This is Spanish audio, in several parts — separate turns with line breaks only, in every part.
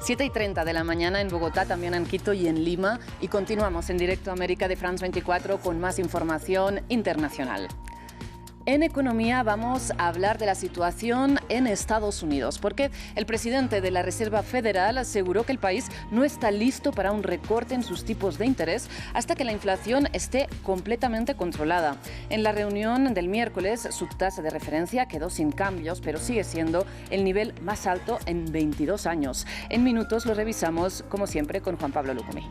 7:30 de la mañana en Bogotá, también en Quito y en Lima. Y continuamos en directo a América de France 24 con más información internacional. En economía vamos a hablar de la situación en Estados Unidos, porque el presidente de la Reserva Federal aseguró que el país no está listo para un recorte en sus tipos de interés hasta que la inflación esté completamente controlada. En la reunión del miércoles, su tasa de referencia quedó sin cambios, pero sigue siendo el nivel más alto en 22 años. En minutos lo revisamos, como siempre, con Juan Pablo Lucumí.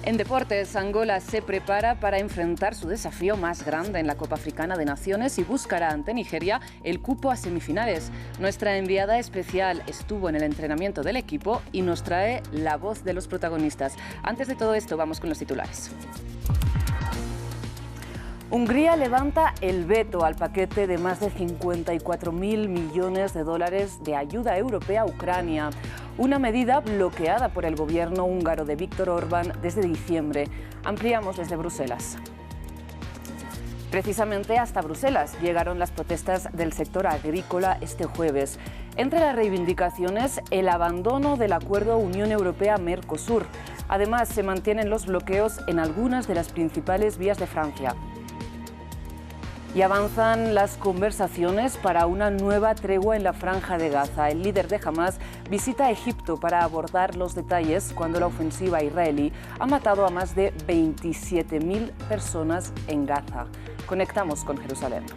En deportes, Angola se prepara para enfrentar su desafío más grande en la Copa Africana de Naciones y buscará ante Nigeria el cupo a semifinales. Nuestra enviada especial estuvo en el entrenamiento del equipo y nos trae la voz de los protagonistas. Antes de todo esto, vamos con los titulares. Hungría levanta el veto al paquete de más de 54.000 millones de dólares de ayuda europea a Ucrania. Una medida bloqueada por el gobierno húngaro de Viktor Orbán desde diciembre. Ampliamos desde Bruselas. Precisamente hasta Bruselas llegaron las protestas del sector agrícola este jueves. Entre las reivindicaciones, el abandono del acuerdo Unión Europea-Mercosur. Además, se mantienen los bloqueos en algunas de las principales vías de Francia. Y avanzan las conversaciones para una nueva tregua en la Franja de Gaza. El líder de Hamás visita Egipto para abordar los detalles cuando la ofensiva israelí ha matado a más de 27.000 personas en Gaza. Conectamos con Jerusalén.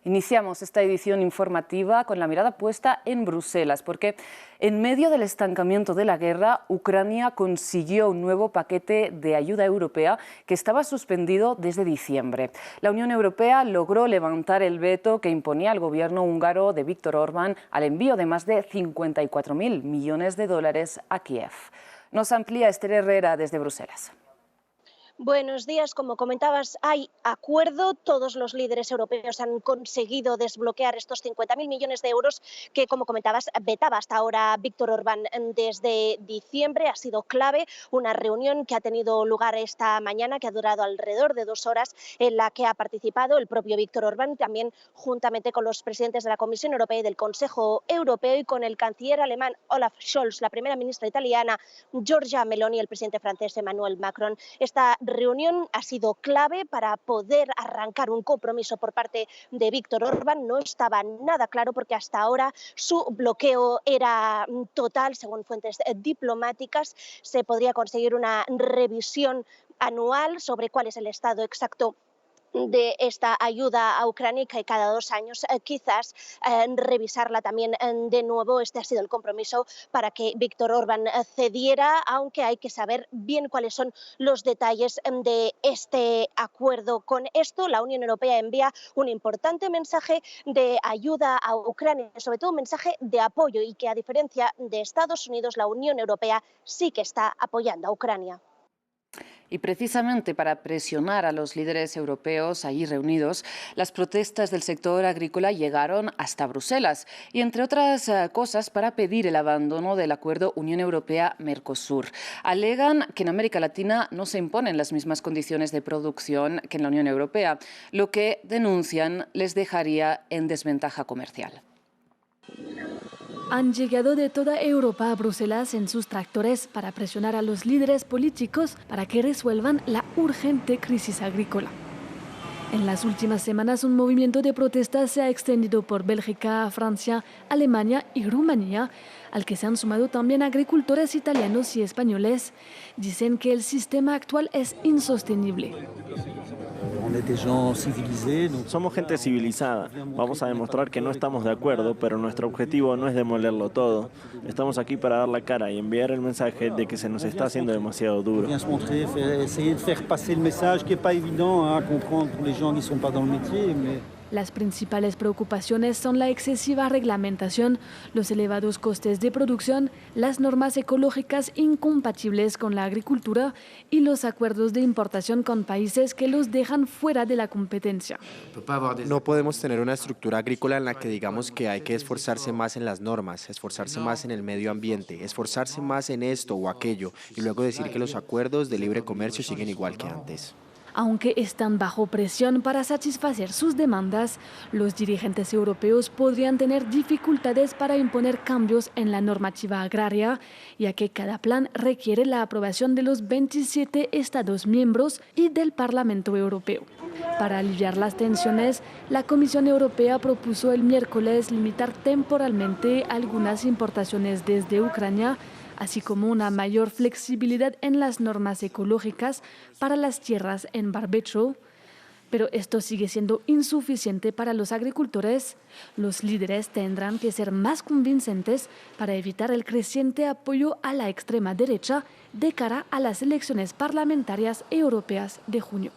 Iniciamos esta edición informativa con la mirada puesta en Bruselas, porque en medio del estancamiento de la guerra, Ucrania consiguió un nuevo paquete de ayuda europea que estaba suspendido desde diciembre. La Unión Europea logró levantar el veto que imponía al gobierno húngaro de Viktor Orbán al envío de más de 54.000 millones de dólares a Kiev. Nos amplía Esther Herrera desde Bruselas.
Buenos días. Como comentabas, hay acuerdo. Todos los líderes europeos han conseguido desbloquear estos 50.000 millones de euros que, como comentabas, vetaba hasta ahora Viktor Orbán desde diciembre. Ha sido clave una reunión que ha tenido lugar esta mañana, que ha durado alrededor de 2 horas, en la que ha participado el propio Viktor Orbán, también juntamente con los presidentes de la Comisión Europea y del Consejo Europeo y con el canciller alemán Olaf Scholz, la primera ministra italiana Giorgia Meloni y el presidente francés Emmanuel Macron. Esta reunión ha sido clave para poder arrancar un compromiso por parte de Viktor Orbán. No estaba nada claro porque hasta ahora su bloqueo era total. Según fuentes diplomáticas, se podría conseguir una revisión anual sobre cuál es el estado exacto de esta ayuda a Ucrania, y que cada 2 años quizás revisarla también de nuevo. Este ha sido el compromiso para que Viktor Orbán cediera, aunque hay que saber bien cuáles son los detalles de este acuerdo. Con esto, la Unión Europea envía un importante mensaje de ayuda a Ucrania, sobre todo un mensaje de apoyo, y que, a diferencia de Estados Unidos, la Unión Europea sí que está apoyando a Ucrania.
Y precisamente para presionar a los líderes europeos allí reunidos, las protestas del sector agrícola llegaron hasta Bruselas y, entre otras cosas, para pedir el abandono del acuerdo Unión Europea-Mercosur. Alegan que en América Latina no se imponen las mismas condiciones de producción que en la Unión Europea, lo que denuncian les dejaría en desventaja comercial.
Han llegado de toda Europa a Bruselas en sus tractores para presionar a los líderes políticos para que resuelvan la urgente crisis agrícola. En las últimas semanas, un movimiento de protestas se ha extendido por Bélgica, Francia, Alemania y Rumanía, al que se han sumado también agricultores italianos y españoles. Dicen que el sistema actual es insostenible.
Somos gente civilizada. Vamos a demostrar que no estamos de acuerdo, pero nuestro objetivo no es demolerlo todo. Estamos aquí para dar la cara y enviar el mensaje de que se nos está haciendo demasiado duro.
Las principales preocupaciones son la excesiva reglamentación, los elevados costes de producción, las normas ecológicas incompatibles con la agricultura y los acuerdos de importación con países que los dejan fuera de la competencia.
No podemos tener una estructura agrícola en la que digamos que hay que esforzarse más en las normas, esforzarse más en el medio ambiente, esforzarse más en esto o aquello y luego decir que los acuerdos de libre comercio siguen igual que antes.
Aunque están bajo presión para satisfacer sus demandas, los dirigentes europeos podrían tener dificultades para imponer cambios en la normativa agraria, ya que cada plan requiere la aprobación de los 27 Estados miembros y del Parlamento Europeo. Para aliviar las tensiones, la Comisión Europea propuso el miércoles limitar temporalmente algunas importaciones desde Ucrania, así como una mayor flexibilidad en las normas ecológicas para las tierras en barbecho. Pero esto sigue siendo insuficiente para los agricultores. Los líderes tendrán que ser más convincentes para evitar el creciente apoyo a la extrema derecha de cara a las elecciones parlamentarias europeas de junio.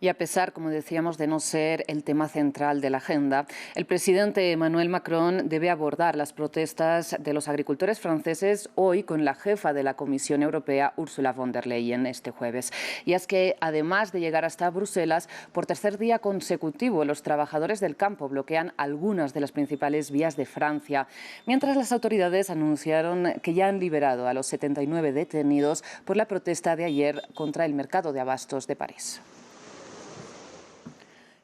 Y a pesar, como decíamos, de no ser el tema central de la agenda, el presidente Emmanuel Macron debe abordar las protestas de los agricultores franceses hoy con la jefa de la Comisión Europea, Ursula von der Leyen, este jueves. Y es que, además de llegar hasta Bruselas, por tercer día consecutivo, los trabajadores del campo bloquean algunas de las principales vías de Francia, mientras las autoridades anunciaron que ya han liberado a los 79 detenidos por la protesta de ayer contra el mercado de abastos de París.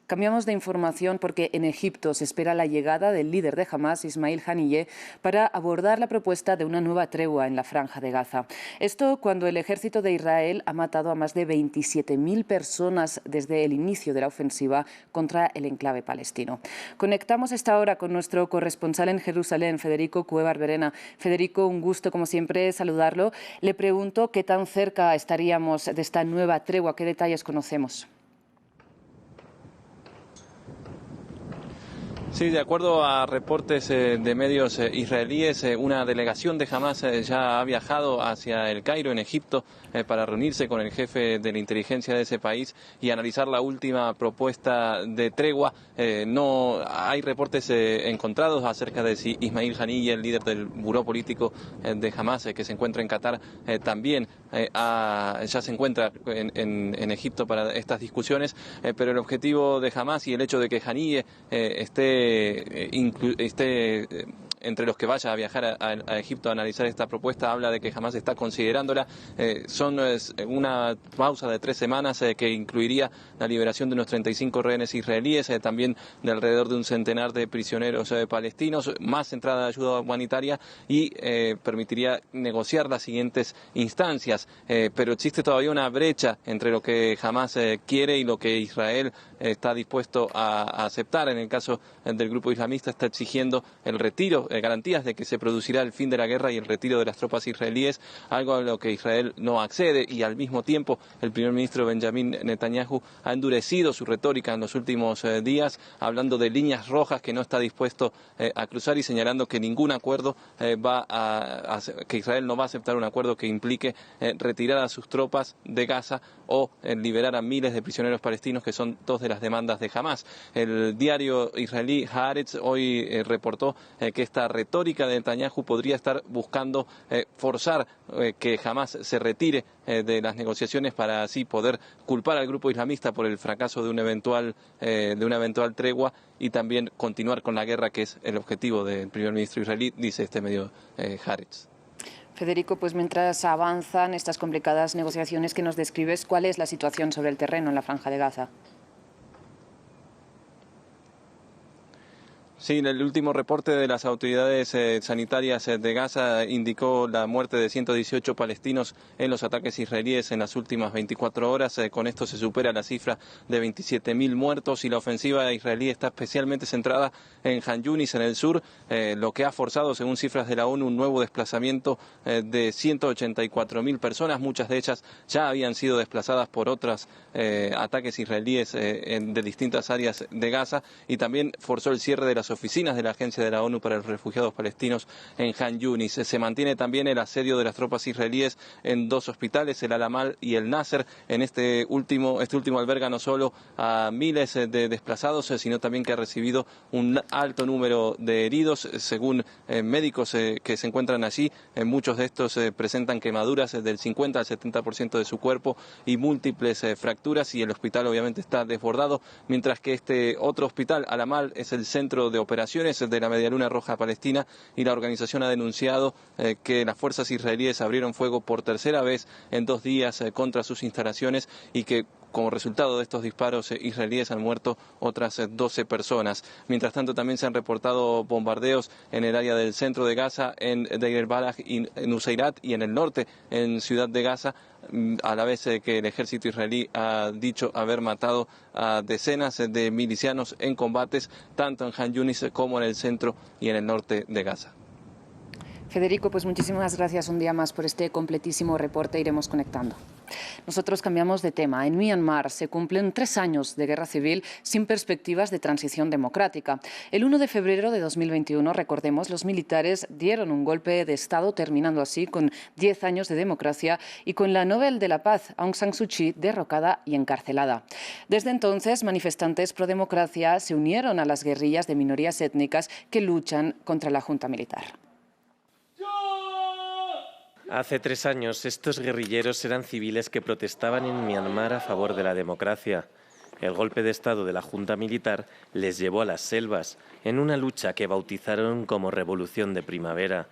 Cambiamos de información porque en Egipto se espera la llegada del líder de Hamás, Ismail Haniyeh, para abordar la propuesta de una nueva tregua en la Franja de Gaza. Esto cuando el ejército de Israel ha matado a más de 27.000 personas desde el inicio de la ofensiva contra el enclave palestino. Conectamos esta hora con nuestro corresponsal en Jerusalén, Federico Cuéllar Verena. Federico, un gusto como siempre saludarlo. Le pregunto qué tan cerca estaríamos de esta nueva tregua, qué detalles conocemos.
Sí, de acuerdo a reportes de medios israelíes, una delegación de Hamás ya ha viajado hacia El Cairo, en Egipto, para reunirse con el jefe de la inteligencia de ese país y analizar la última propuesta de tregua. No hay reportes encontrados acerca de si Ismail Haniyeh, el líder del buró político de Hamás, que se encuentra en Qatar, también ya se encuentra en Egipto para estas discusiones, pero el objetivo de Hamás y el hecho de que Haniyeh esté entre los que vaya a viajar a Egipto a analizar esta propuesta habla de que Hamás está considerándola. Son una pausa de 3 semanas que incluiría la liberación de unos 35 rehenes israelíes, también de alrededor de un centenar de prisioneros palestinos, más entrada de ayuda humanitaria y permitiría negociar las siguientes instancias. Pero existe todavía una brecha entre lo que Hamás quiere y lo que Israel está dispuesto a aceptar. En el caso del grupo islamista está exigiendo el retiro, garantías de que se producirá el fin de la guerra y el retiro de las tropas israelíes, algo a lo que Israel no accede, y al mismo tiempo el primer ministro Benjamin Netanyahu ha endurecido su retórica en los últimos días, hablando de líneas rojas que no está dispuesto a cruzar y señalando que ningún acuerdo que Israel no va a aceptar un acuerdo que implique retirar a sus tropas de Gaza o liberar a miles de prisioneros palestinos, que son dos de las demandas de Hamás. El diario israelí Haaretz hoy reportó que esta retórica de Netanyahu podría estar buscando forzar que Hamás se retire de las negociaciones para así poder culpar al grupo islamista por el fracaso de una eventual tregua y también continuar con la guerra, que es el objetivo del primer ministro israelí, dice este medio Haaretz.
Federico, pues mientras avanzan estas complicadas negociaciones que nos describes, ¿cuál es la situación sobre el terreno en la Franja de Gaza?
Sí, el último reporte de las autoridades sanitarias de Gaza indicó la muerte de 118 palestinos en los ataques israelíes en las últimas 24 horas. Con esto se supera la cifra de 27.000 muertos y la ofensiva israelí está especialmente centrada en Han Yunis, en el sur, lo que ha forzado, según cifras de la ONU, un nuevo desplazamiento de 184.000 personas. Muchas de ellas ya habían sido desplazadas por otros ataques israelíes de distintas áreas de Gaza, y también forzó el cierre de las las oficinas de la Agencia de la ONU para los Refugiados Palestinos en Han Yunis. Se mantiene también el asedio de las tropas israelíes en 2 hospitales, el Al-Amal y el Nasser. En este último alberga no solo a miles de desplazados, sino también que ha recibido un alto número de heridos. Según médicos que se encuentran allí, muchos de estos presentan quemaduras del 50 al 70% de su cuerpo y múltiples fracturas, y el hospital obviamente está desbordado, mientras que este otro hospital, Al-Amal, es el centro de operaciones de la Medialuna Roja Palestina, y la organización ha denunciado que las fuerzas israelíes abrieron fuego por tercera vez en 2 días contra sus instalaciones, y que como resultado de estos disparos israelíes han muerto otras 12 personas. Mientras tanto, también se han reportado bombardeos en el área del centro de Gaza, en Deir el-Balah, en Nuseirat, y en el norte, en Ciudad de Gaza, a la vez que el ejército israelí ha dicho haber matado a decenas de milicianos en combates, tanto en Han Yunis como en el centro y en el norte de Gaza.
Federico, pues muchísimas gracias un día más por este completísimo reporte. Iremos conectando. Nosotros cambiamos de tema. En Myanmar se cumplen 3 años de guerra civil sin perspectivas de transición democrática. El 1 de febrero de 2021, recordemos, los militares dieron un golpe de Estado, terminando así con 10 años de democracia y con la Nobel de la Paz, Aung San Suu Kyi, derrocada y encarcelada. Desde entonces, manifestantes pro democracia se unieron a las guerrillas de minorías étnicas que luchan contra la junta militar.
Hace 3 años, estos guerrilleros eran civiles que protestaban en Myanmar a favor de la democracia. El golpe de Estado de la junta militar les llevó a las selvas, en una lucha que bautizaron como Revolución de Primavera.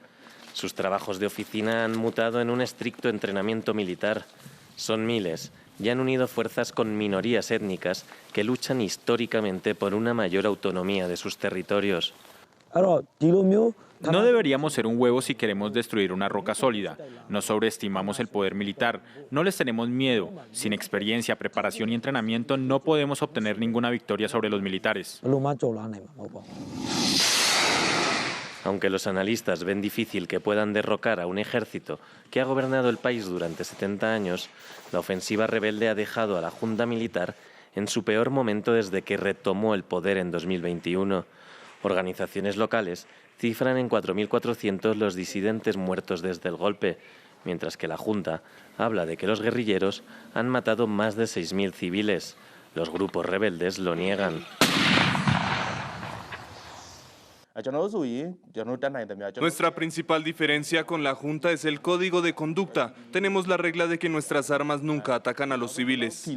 Sus trabajos de oficina han mutado en un estricto entrenamiento militar. Son miles y han unido fuerzas con minorías étnicas que luchan históricamente por una mayor autonomía de sus territorios.
No deberíamos ser un huevo si queremos destruir una roca sólida. No sobreestimamos el poder militar. No les tenemos miedo. Sin experiencia, preparación y entrenamiento no podemos obtener ninguna victoria sobre los militares.
Aunque los analistas ven difícil que puedan derrocar a un ejército que ha gobernado el país durante 70 años, la ofensiva rebelde ha dejado a la junta militar en su peor momento desde que retomó el poder en 2021. Organizaciones locales cifran en 4.400 los disidentes muertos desde el golpe, mientras que la Junta habla de que los guerrilleros han matado más de 6.000 civiles. Los grupos rebeldes lo niegan.
Nuestra principal diferencia con la Junta es el código de conducta. Tenemos la regla de que nuestras armas nunca atacan a los civiles.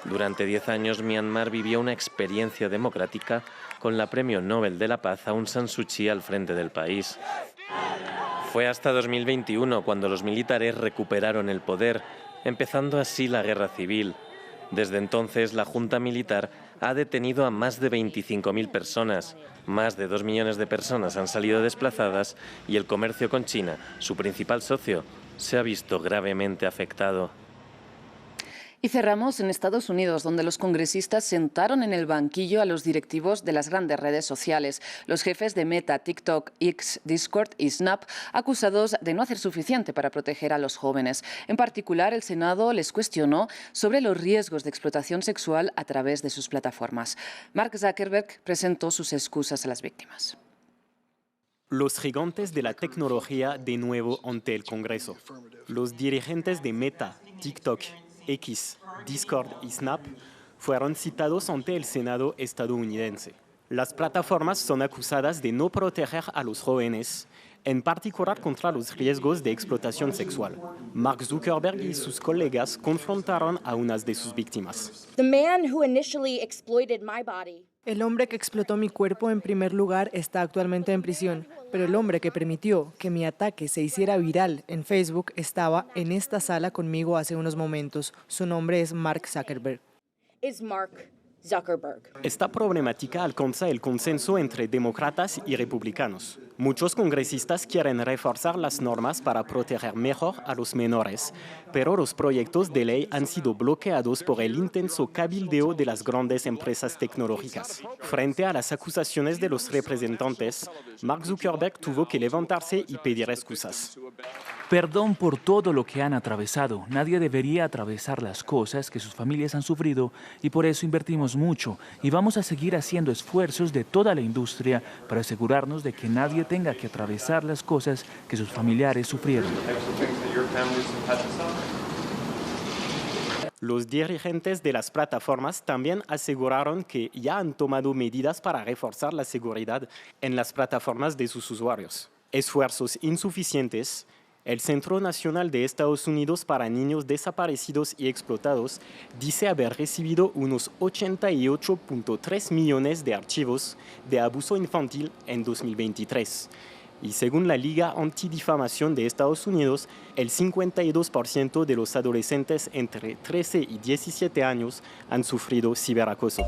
Durante 10 años, Myanmar vivió una experiencia democrática con la Premio Nobel de la Paz Aung San Suu Kyi al frente del país. Fue hasta 2021 cuando los militares recuperaron el poder, empezando así la guerra civil. Desde entonces, la junta militar ha detenido a más de 25.000 personas. Más de 2 millones de personas han salido desplazadas y el comercio con China, su principal socio, se ha visto gravemente afectado.
Y cerramos en Estados Unidos, donde los congresistas sentaron en el banquillo a los directivos de las grandes redes sociales, los jefes de Meta, TikTok, X, Discord y Snap, acusados de no hacer suficiente para proteger a los jóvenes. En particular, el Senado les cuestionó sobre los riesgos de explotación sexual a través de sus plataformas. Mark Zuckerberg presentó sus excusas a las víctimas.
Los gigantes de la tecnología de nuevo ante el Congreso. Los dirigentes de Meta, TikTok, X, Discord y Snap fueron citados ante el Senado estadounidense. Las plataformas son acusadas de no proteger a los jóvenes, en particular contra los riesgos de explotación sexual. Mark Zuckerberg y sus colegas confrontaron a unas de sus víctimas.
El hombre que explotó mi cuerpo en primer lugar está actualmente en prisión, pero el hombre que permitió que mi ataque se hiciera viral en Facebook estaba en esta sala conmigo hace unos momentos. Su nombre es Mark Zuckerberg.
Esta problemática alcanza el consenso entre demócratas y republicanos. Muchos congresistas quieren reforzar las normas para proteger mejor a los menores, pero los proyectos de ley han sido bloqueados por el intenso cabildeo de las grandes empresas tecnológicas. Frente a las acusaciones de los representantes, Mark Zuckerberg tuvo que levantarse y pedir excusas.
Perdón por todo lo que han atravesado. Nadie debería atravesar las cosas que sus familias han sufrido y por eso invertimos mucho y vamos a seguir haciendo esfuerzos de toda la industria para asegurarnos de que nadie tenga que atravesar las cosas que sus familiares sufrieron.
Los dirigentes de las plataformas también aseguraron que ya han tomado medidas para reforzar la seguridad en las plataformas de sus usuarios. Esfuerzos insuficientes. El Centro Nacional de Estados Unidos para Niños Desaparecidos y Explotados dice haber recibido unos 88.3 millones de archivos de abuso infantil en 2023. Y según la Liga Antidifamación de Estados Unidos, el 52% de los adolescentes entre 13 y 17 años han sufrido ciberacoso.